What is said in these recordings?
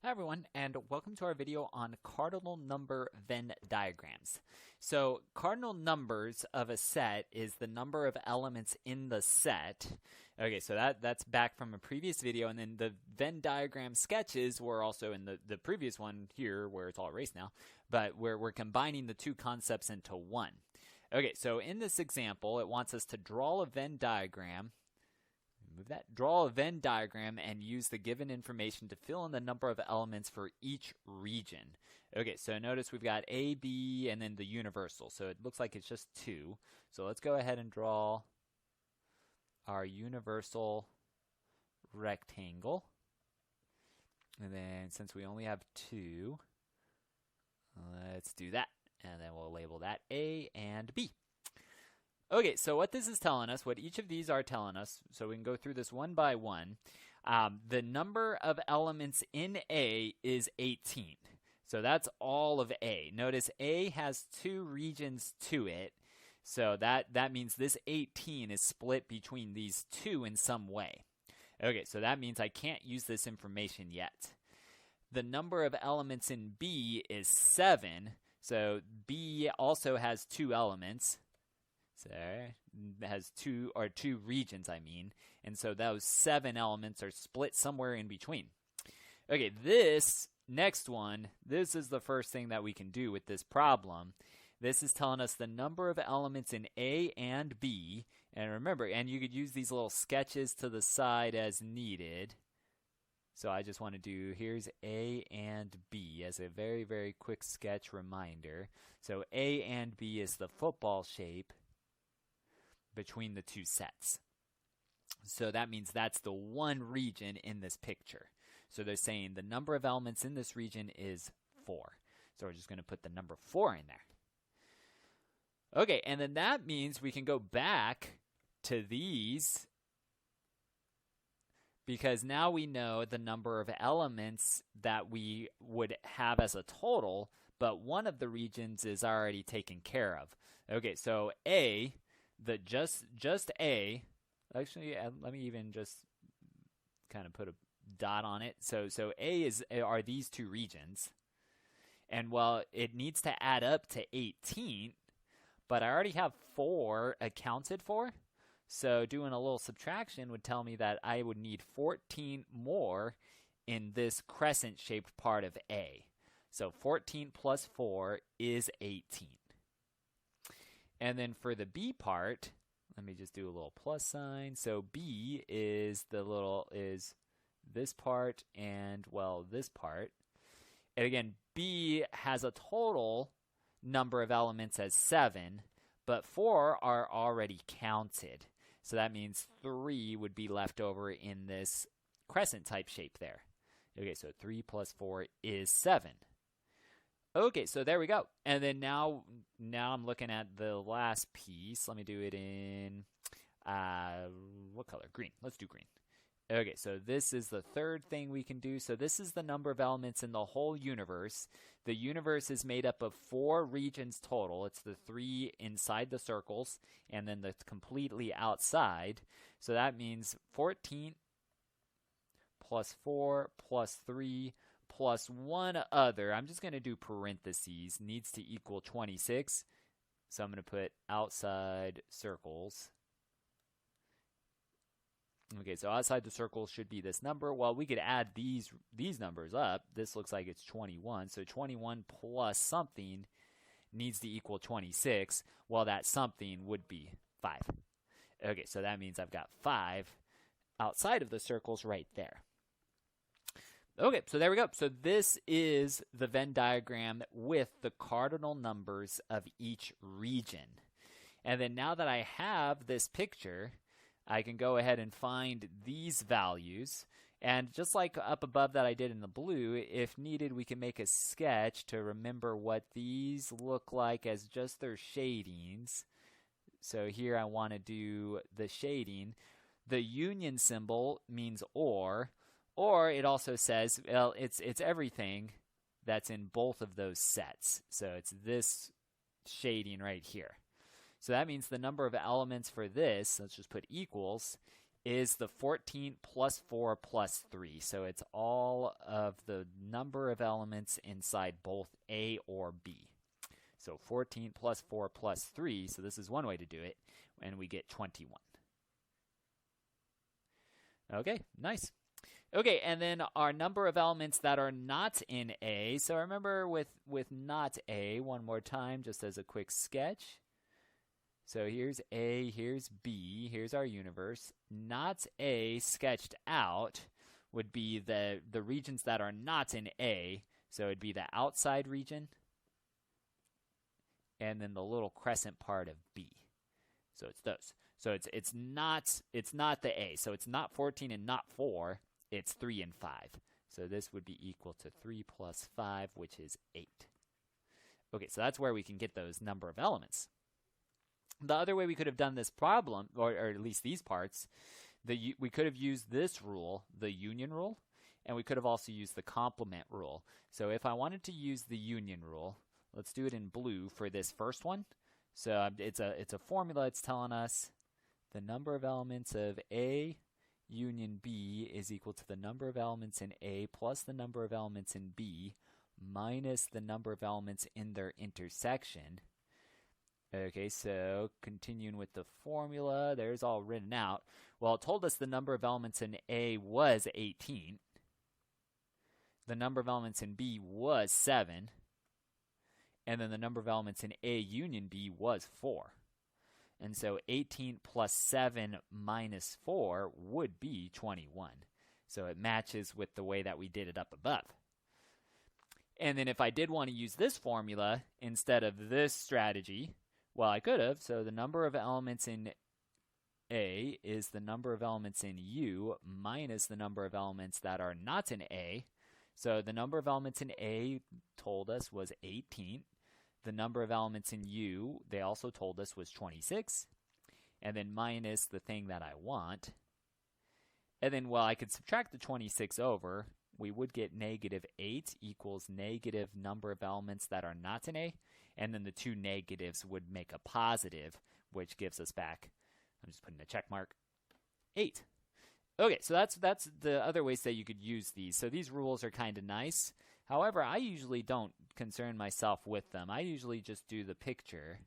Hi everyone, and welcome to our video on cardinal number Venn diagrams. So cardinal numbers of a set is the number of elements in the set. Okay, so that's back from a previous video, and then the Venn diagram sketches were also in the previous one here where it's all erased now, but we're combining the two concepts into one. Okay, so in this example, it wants us to draw a Venn diagram. Move that. Draw a Venn diagram and use the given information to fill in the number of elements for each region. Okay, so notice we've got A, B, and then the universal. So it looks like it's just two. So let's go ahead and draw our universal rectangle. And then since we only have two, let's do that. And then we'll label that A and B. Okay, so what this is telling us, what each of these are telling us, so we can go through this one by one. The number of elements in A is 18. So that's all of A. Notice A has two regions to it. So that means this 18 is split between these two in some way. Okay, so that means I can't use this information yet. The number of elements in B is 7. So B also has two elements. So it has two regions, I mean. And so those 7 elements are split somewhere in between. Okay, this next one, this is the first thing that we can do with this problem. This is telling us the number of elements in A and B. And remember, and you could use these little sketches to the side as needed. So I just want to do, here's A and B as a very, very quick sketch reminder. So A and B is the football shape between the two sets. So that means that's the one region in this picture. So they're saying the number of elements in this region is 4. So we're just going to put the number 4 in there. Okay, and then that means we can go back to these because now we know the number of elements that we would have as a total, but one of the regions is already taken care of. Okay, so A, just A, actually let me even just kind of put a dot on it. So A are these two regions, and well, it needs to add up to 18, but I already have 4 accounted for. So doing a little subtraction would tell me that I would need 14 more in this crescent-shaped part of A. So 14 plus 4 is 18. And then for the B part, let me just do a little plus sign. So B is this part and, well, this part. And again, B has a total number of elements as 7, but 4 are already counted. So that means 3 would be left over in this crescent type shape there. Okay, so 3 plus 4 is 7. Okay, so there we go. And then now I'm looking at the last piece. Let me do it in, what color? Green. Let's do green. Okay, so this is the third thing we can do. So this is the number of elements in the whole universe. The universe is made up of 4 regions total. It's the 3 inside the circles and then the completely outside. So that means 14 plus 4 plus 3 plus one other, I'm just going to do parentheses, needs to equal 26. So I'm going to put outside circles. Okay, so outside the circles should be this number. Well, we could add these numbers up. This looks like it's 21. So 21 plus something needs to equal 26. Well, that something would be 5. Okay, so that means I've got 5 outside of the circles right there. Okay, so there we go. So this is the Venn diagram with the cardinal numbers of each region. And then now that I have this picture, I can go ahead and find these values. And just like up above that I did in the blue, if needed, we can make a sketch to remember what these look like as just their shadings. So here I want to do the shading. The union symbol means or it also says, well, it's everything that's in both of those sets. So it's this shading right here. So that means the number of elements for this, let's just put equals, is the 14 plus 4 plus 3. So it's all of the number of elements inside both A or B. So 14 plus 4 plus 3, so this is one way to do it, and we get 21. Okay, nice. Okay, and then our number of elements that are not in A. So remember with not A, one more time, just as a quick sketch. So here's A, here's B, here's our universe. Not A sketched out would be the regions that are not in A. So it'd be the outside region, and then the little crescent part of B. So it's those. So it's not the A. So it's not 14 and not 4. It's 3 and 5. So this would be equal to 3 plus 5, which is 8. Okay, so that's where we can get those number of elements. The other way we could have done this problem, or at least these parts, we could have used this rule, the union rule, and we could have also used the complement rule. So if I wanted to use the union rule, let's do it in blue for this first one. So it's a formula. It's telling us the number of elements of A union B is equal to the number of elements in A plus the number of elements in B minus the number of elements in their intersection. Okay, so continuing with the formula, there's all written out. Well, it told us the number of elements in A was 18. The number of elements in B was 7. And then the number of elements in A union B was 4. And so 18 plus 7 minus 4 would be 21. So it matches with the way that we did it up above. And then if I did want to use this formula instead of this strategy, well, I could have. So the number of elements in A is the number of elements in U minus the number of elements that are not in A. So the number of elements in A told us was 18. The number of elements in U, they also told us, was 26. And then minus the thing that I want. And then, well, I could subtract the 26 over. We would get negative 8 equals negative number of elements that are not in A. And then the two negatives would make a positive, which gives us back, I'm just putting a check mark, 8. Okay, so that's the other ways that you could use these. So these rules are kind of nice. However, I usually don't concern myself with them. I usually just do the picture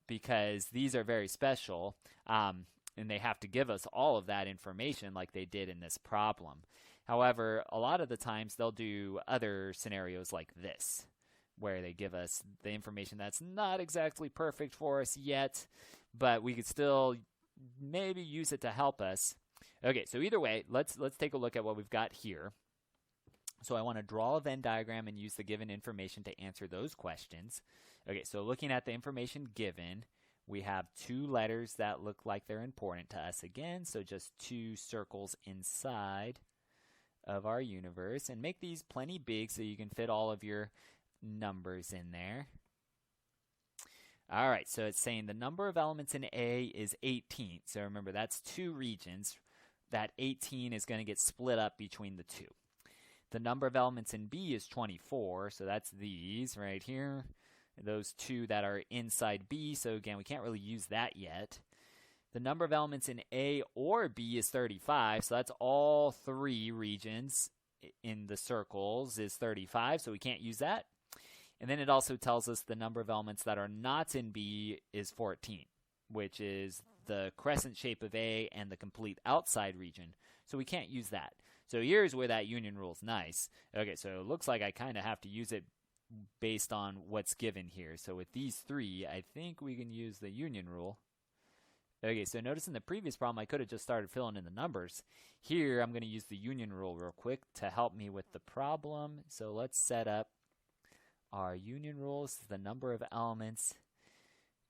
because these are very special, and they have to give us all of that information like they did in this problem. However, a lot of the times they'll do other scenarios like this, where they give us the information that's not exactly perfect for us yet, but we could still maybe use it to help us. Okay, so either way, let's take a look at what we've got here. So I want to draw a Venn diagram and use the given information to answer those questions. Okay, so looking at the information given, we have two letters that look like they're important to us again, so just two circles inside of our universe, and make these plenty big so you can fit all of your numbers in there. All right, so it's saying the number of elements in A is 18. So remember, that's two regions. That 18 is going to get split up between the two. The number of elements in B is 24, so that's these right here. Those two that are inside B, so again, we can't really use that yet. The number of elements in A or B is 35, so that's all three regions in the circles is 35, so we can't use that. And then it also tells us the number of elements that are not in B is 14, which is the crescent shape of A and the complete outside region, so we can't use that. So here's where that union rule is nice. Okay, so it looks like I kind of have to use it based on what's given here. So with these three, I think we can use the union rule. Okay, so notice in the previous problem, I could have just started filling in the numbers. Here, I'm going to use the union rule real quick to help me with the problem. So let's set up our union rules. The number of elements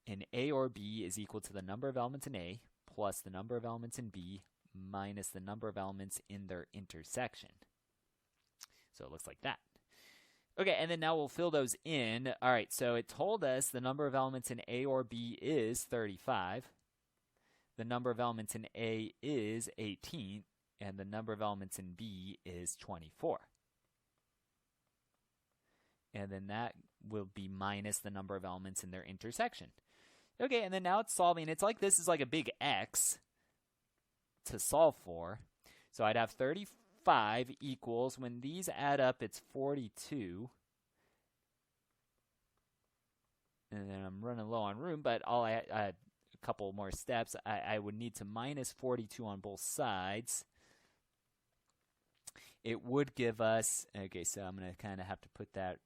in A or B is equal to the number of elements in A plus the number of elements in B minus the number of elements in their intersection. So it looks like that. Okay, and then now we'll fill those in. All right, so it told us the number of elements in A or B is 35. The number of elements in A is 18, and the number of elements in B is 24. And then that will be minus the number of elements in their intersection. Okay, and then now it's solving. It's like this is like a big X. to solve for. So I'd have 35 equals, when these add up, it's 42. And then I'm running low on room, but I a couple more steps. I would need to minus 42 on both sides. It would give us, okay, so I'm going to kind of have to put that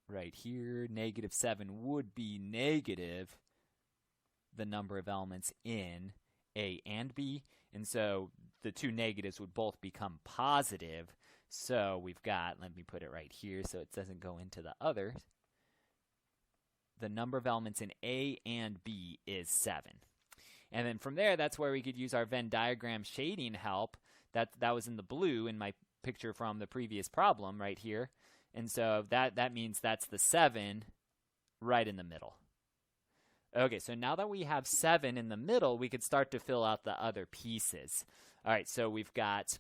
right here. -7 would be negative the number of elements in A and B. And so the two negatives would both become positive. So we've got, let me put it right here so it doesn't go into the other. The number of elements in A and B is 7. And then from there, that's where we could use our Venn diagram shading help. That was in the blue in my picture from the previous problem right here. And so that means that's the 7 right in the middle. Okay, so now that we have 7 in the middle, we could start to fill out the other pieces. All right, so we've got,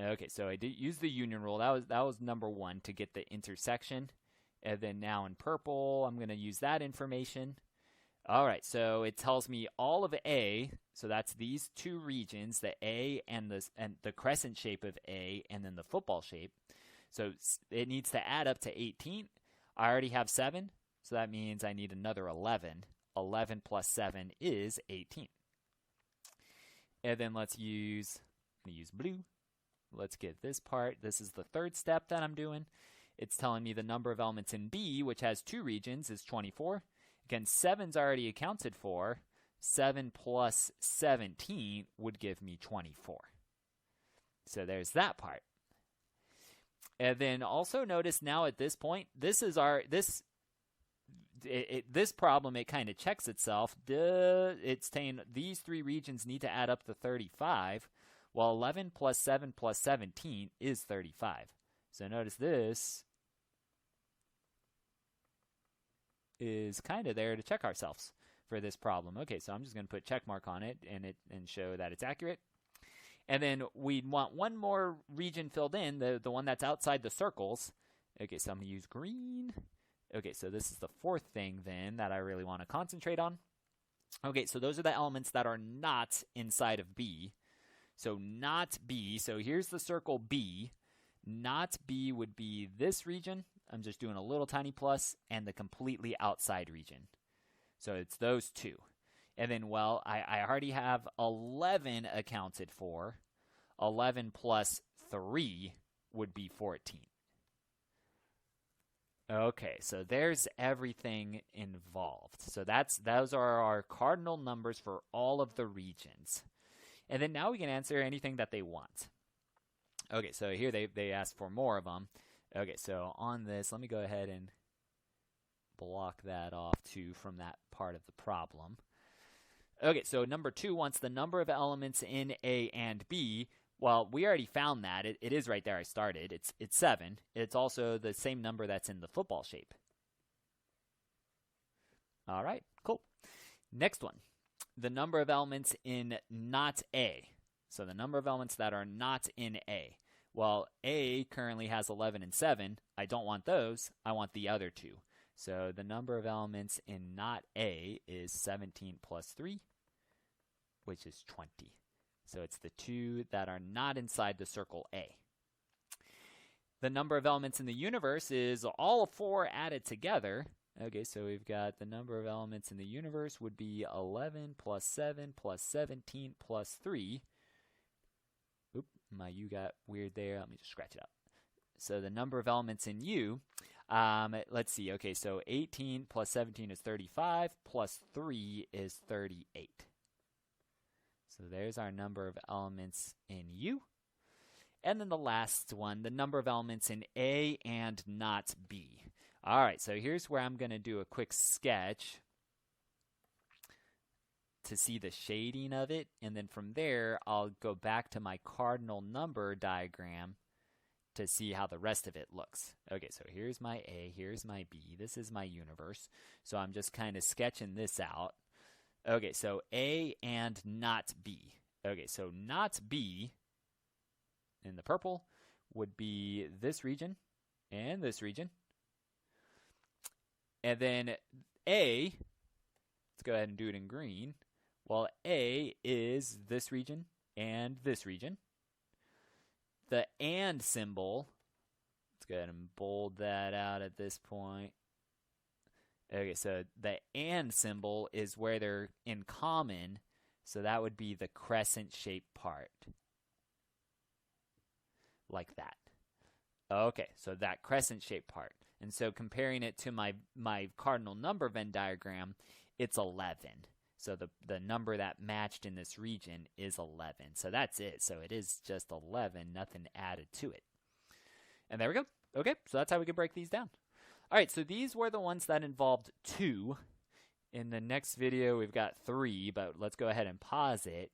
okay, so I did use the union rule. That was number 1 to get the intersection. And then now in purple, I'm going to use that information. All right, so it tells me all of A, so that's these two regions, the A and the crescent shape of A, and then the football shape. So it needs to add up to 18. I already have 7, so that means I need another 11. 11 plus 7 is 18. And then let's use blue. Let's get this part. This is the third step that I'm doing. It's telling me the number of elements in B, which has 2 regions, is 24. Again, 7's already accounted for. 7 plus 17 would give me 24. So there's that part. And then also notice now at this point, this problem, it kind of checks itself. It's saying these 3 regions need to add up to 35. Well, 11 plus 7 plus 17 is 35. So notice this is kind of there to check ourselves for this problem. Okay, so I'm just going to put check mark on it and show that it's accurate. And then we want one more region filled in, the one that's outside the circles. Okay, so I'm going to use green. Okay, so this is the 4th thing then that I really want to concentrate on. Okay, so those are the elements that are not inside of B. So not B. So here's the circle B. Not B would be this region. I'm just doing a little tiny plus, and the completely outside region. So it's those 2. And then, well, I already have 11 accounted for. 11 plus 3 would be 14. Okay, so there's everything involved. So those are our cardinal numbers for all of the regions. And then now we can answer anything that they want. Okay, so here they ask for more of them. Okay, so on this, let me go ahead and block that off too from that part of the problem. Okay, so number 2 wants the number of elements in A and B. Well, we already found that. It is right there I started. It's 7. It's also the same number that's in the football shape. All right, cool. Next one, the number of elements in not A. So the number of elements that are not in A. Well, A currently has 11 and 7. I don't want those. I want the other 2. So the number of elements in not A is 17 plus 3, which is 20. So it's the 2 that are not inside the circle A. The number of elements in the universe is all 4 added together. Okay, so we've got the number of elements in the universe would be 11 plus 7 plus 17 plus 3. Oop, my U got weird there. Let me just scratch it out. So the number of elements in U, let's see. Okay, so 18 plus 17 is 35, plus 3 is 38. So there's our number of elements in U. And then the last one, the number of elements in A and not B. All right, so here's where I'm going to do a quick sketch to see the shading of it. And then from there, I'll go back to my cardinal number diagram to see how the rest of it looks. Okay, so here's my A, here's my B. This is my universe. So I'm just kind of sketching this out. Okay, so A and not B. Okay, so not B in the purple would be this region and this region. And then A, let's go ahead and do it in green. Well, A is this region and this region. The and symbol, let's go ahead and bold that out at this point. Okay, so the and symbol is where they're in common, so that would be the crescent-shaped part. Like that. Okay, so that crescent-shaped part. And so comparing it to my cardinal number Venn diagram, it's 11. So the number that matched in this region is 11. So that's it. So it is just 11, nothing added to it. And there we go. Okay, so that's how we can break these down. All right, so these were the ones that involved 2. In the next video, we've got 3, but let's go ahead and pause it.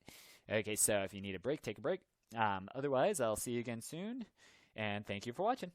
Okay, so if you need a break, take a break. Otherwise, I'll see you again soon, and thank you for watching.